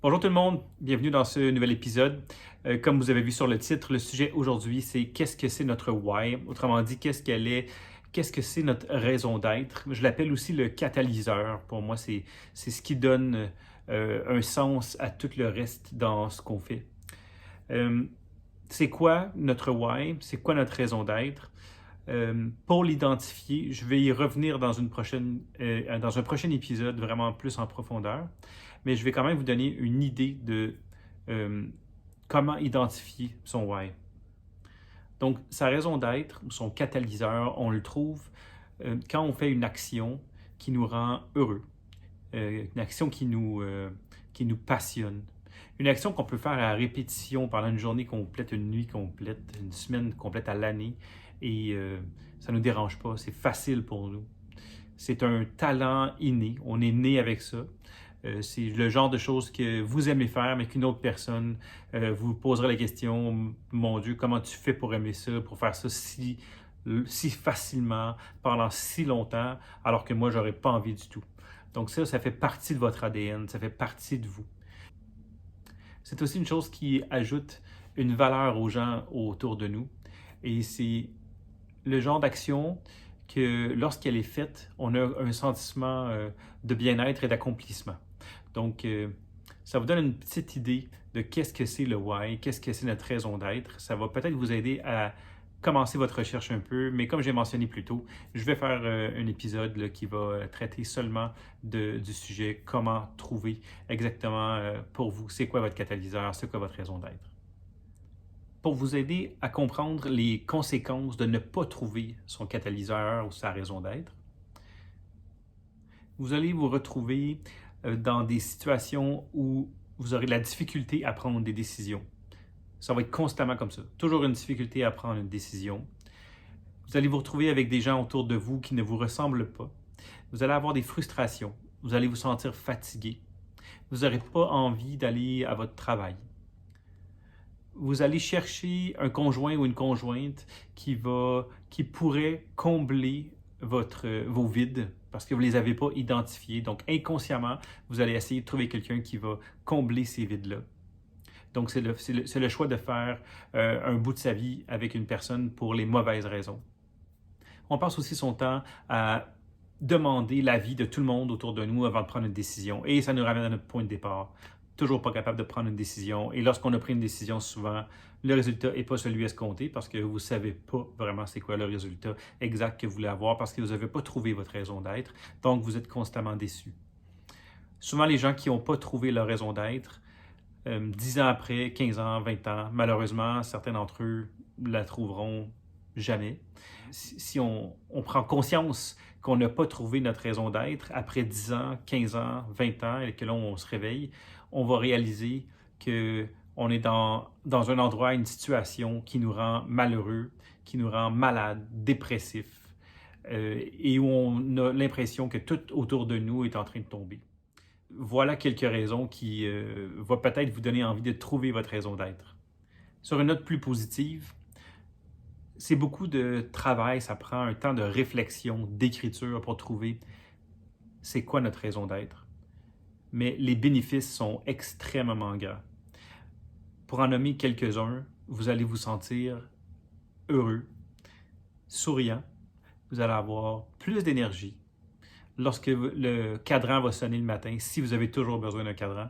Bonjour tout le monde, bienvenue dans ce nouvel épisode. Comme vous avez vu sur le titre, le sujet aujourd'hui, c'est qu'est-ce que c'est notre why? Autrement dit, qu'est-ce que c'est notre raison d'être? Je l'appelle aussi le catalyseur. Pour moi, c'est ce qui donne un sens à tout le reste dans ce qu'on fait. Euh, c'est quoi notre why? C'est quoi notre raison d'être? Pour l'identifier, je vais y revenir dans un prochain épisode vraiment plus en profondeur, mais je vais quand même vous donner une idée de euh, comment identifier son why. Donc, sa raison d'être, son catalyseur, on le trouve quand on fait une action qui nous rend heureux, une action qui nous passionne. Une action qu'on peut faire à répétition pendant une journée complète, une nuit complète, une semaine complète à l'année, et ça ne nous dérange pas, c'est facile pour nous. C'est un talent inné, on est né avec ça. C'est le genre de choses que vous aimez faire, mais qu'une autre personne vous posera la question, mon Dieu, comment tu fais pour aimer ça, pour faire ça si facilement, pendant si longtemps, alors que moi, j'aurais pas envie du tout. Donc ça fait partie de votre ADN, ça fait partie de vous. C'est aussi une chose qui ajoute une valeur aux gens autour de nous. Et c'est le genre d'action que lorsqu'elle est faite, on a un sentiment de bien-être et d'accomplissement. Donc, ça vous donne une petite idée de qu'est-ce que c'est le why, qu'est-ce que c'est notre raison d'être. Ça va peut-être vous aider à commencer votre recherche un peu, mais comme j'ai mentionné plus tôt, je vais faire un épisode là, qui va traiter seulement du sujet comment trouver exactement pour vous c'est quoi votre catalyseur, c'est quoi votre raison d'être. Pour vous aider à comprendre les conséquences de ne pas trouver son catalyseur ou sa raison d'être, vous allez vous retrouver dans des situations où vous aurez de la difficulté à prendre des décisions. Ça va être constamment comme ça. Toujours une difficulté à prendre une décision. Vous allez vous retrouver avec des gens autour de vous qui ne vous ressemblent pas. Vous allez avoir des frustrations. Vous allez vous sentir fatigué. Vous n'aurez pas envie d'aller à votre travail. Vous allez chercher un conjoint ou une conjointe qui pourrait combler vos vides parce que vous ne les avez pas identifiés. Donc, inconsciemment, vous allez essayer de trouver quelqu'un qui va combler ces vides-là. Donc, c'est le choix de faire un bout de sa vie avec une personne pour les mauvaises raisons. On passe aussi son temps à demander l'avis de tout le monde autour de nous avant de prendre une décision. Et ça nous ramène à notre point de départ. Toujours pas capable de prendre une décision. Et lorsqu'on a pris une décision, souvent, le résultat n'est pas celui escompté parce que vous ne savez pas vraiment c'est quoi le résultat exact que vous voulez avoir parce que vous n'avez pas trouvé votre raison d'être. Donc, vous êtes constamment déçu. Souvent, les gens qui n'ont pas trouvé leur raison d'être, 10 ans après, 15 ans, 20 ans, malheureusement, certains d'entre eux la trouveront jamais. Si on prend conscience qu'on n'a pas trouvé notre raison d'être après 10 ans, 15 ans, 20 ans et que là, on se réveille, on va réaliser qu'on est dans un endroit, une situation qui nous rend malheureux, qui nous rend malade, dépressif, et où on a l'impression que tout autour de nous est en train de tomber. Voilà quelques raisons qui vont peut-être vous donner envie de trouver votre raison d'être. Sur une note plus positive, c'est beaucoup de travail, ça prend un temps de réflexion, d'écriture pour trouver c'est quoi notre raison d'être. Mais les bénéfices sont extrêmement grands. Pour en nommer quelques-uns, vous allez vous sentir heureux, souriant, vous allez avoir plus d'énergie. Lorsque le cadran va sonner le matin, si vous avez toujours besoin d'un cadran,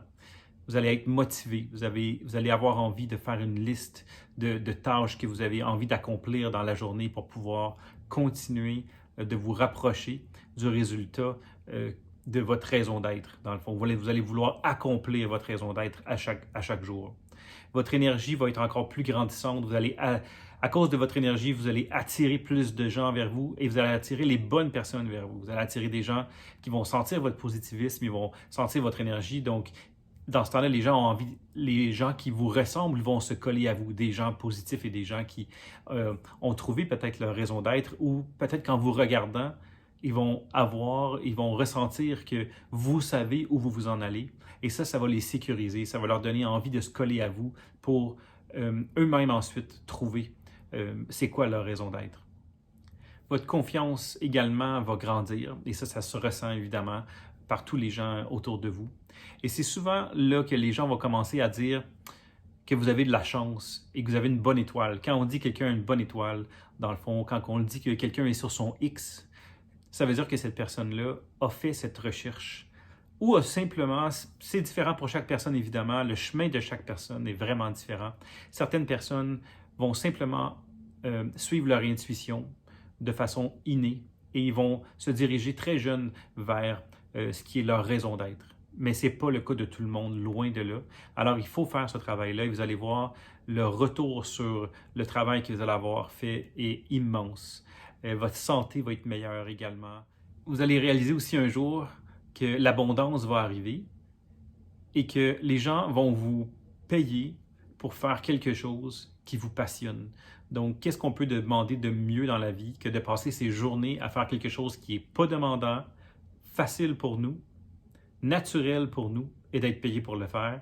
vous allez être motivé, vous allez avoir envie de faire une liste de tâches que vous avez envie d'accomplir dans la journée pour pouvoir continuer de vous rapprocher du résultat de votre raison d'être. Dans le fond, vous allez vouloir accomplir votre raison d'être à chaque jour. Votre énergie va être encore plus grandissante. À cause de votre énergie, vous allez attirer plus de gens vers vous et vous allez attirer les bonnes personnes vers vous. Vous allez attirer des gens qui vont sentir votre positivisme, ils vont sentir votre énergie. Donc, dans ce temps-là, les gens qui vous ressemblent vont se coller à vous, des gens positifs et des gens qui ont trouvé peut-être leur raison d'être ou peut-être qu'en vous regardant, ils vont ressentir que vous savez où vous vous en allez. Et ça va les sécuriser, ça va leur donner envie de se coller à vous pour eux-mêmes ensuite trouver c'est quoi leur raison d'être. Votre confiance également va grandir et ça se ressent évidemment par tous les gens autour de vous. Et c'est souvent là que les gens vont commencer à dire que vous avez de la chance et que vous avez une bonne étoile. Quand on dit que quelqu'un a une bonne étoile, dans le fond, quand on dit que quelqu'un est sur son X, ça veut dire que cette personne-là a fait cette recherche ou a simplement, c'est différent pour chaque personne évidemment, le chemin de chaque personne est vraiment différent. Certaines personnes vont simplement suivre leur intuition de façon innée et ils vont se diriger très jeunes vers ce qui est leur raison d'être. Mais ce n'est pas le cas de tout le monde, loin de là. Alors, il faut faire ce travail-là et vous allez voir, le retour sur le travail que vous allez avoir fait est immense. Votre santé va être meilleure également. Vous allez réaliser aussi un jour que l'abondance va arriver et que les gens vont vous payer pour faire quelque chose qui vous passionne. Donc, qu'est-ce qu'on peut demander de mieux dans la vie que de passer ses journées à faire quelque chose qui n'est pas demandant, facile pour nous, naturel pour nous et d'être payé pour le faire.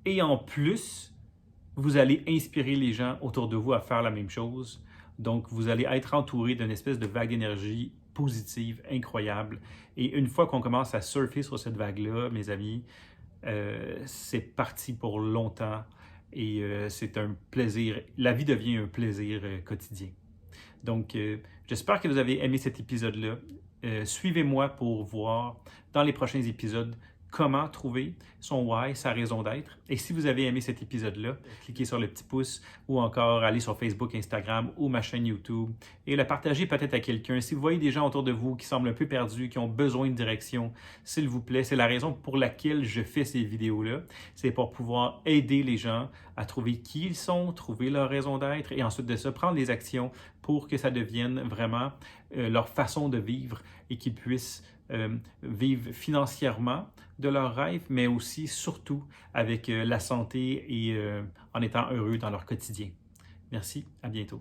Et en plus, vous allez inspirer les gens autour de vous à faire la même chose. Donc, vous allez être entouré d'une espèce de vague d'énergie positive, incroyable. Et une fois qu'on commence à surfer sur cette vague-là, mes amis, c'est parti pour longtemps et c'est un plaisir. La vie devient un plaisir quotidien. Donc, j'espère que vous avez aimé cet épisode-là. Suivez-moi pour voir dans les prochains épisodes comment trouver son why, sa raison d'être. Et si vous avez aimé cet épisode-là, cliquez sur le petit pouce ou encore allez sur Facebook, Instagram ou ma chaîne YouTube et le partagez peut-être à quelqu'un. Si vous voyez des gens autour de vous qui semblent un peu perdus, qui ont besoin de direction, s'il vous plaît, c'est la raison pour laquelle je fais ces vidéos-là. C'est pour pouvoir aider les gens à trouver qui ils sont, trouver leur raison d'être et ensuite de se prendre des actions pour que ça devienne vraiment leur façon de vivre et qu'ils puissent vivre financièrement de leurs rêves, mais aussi, surtout, avec la santé et en étant heureux dans leur quotidien. Merci, à bientôt.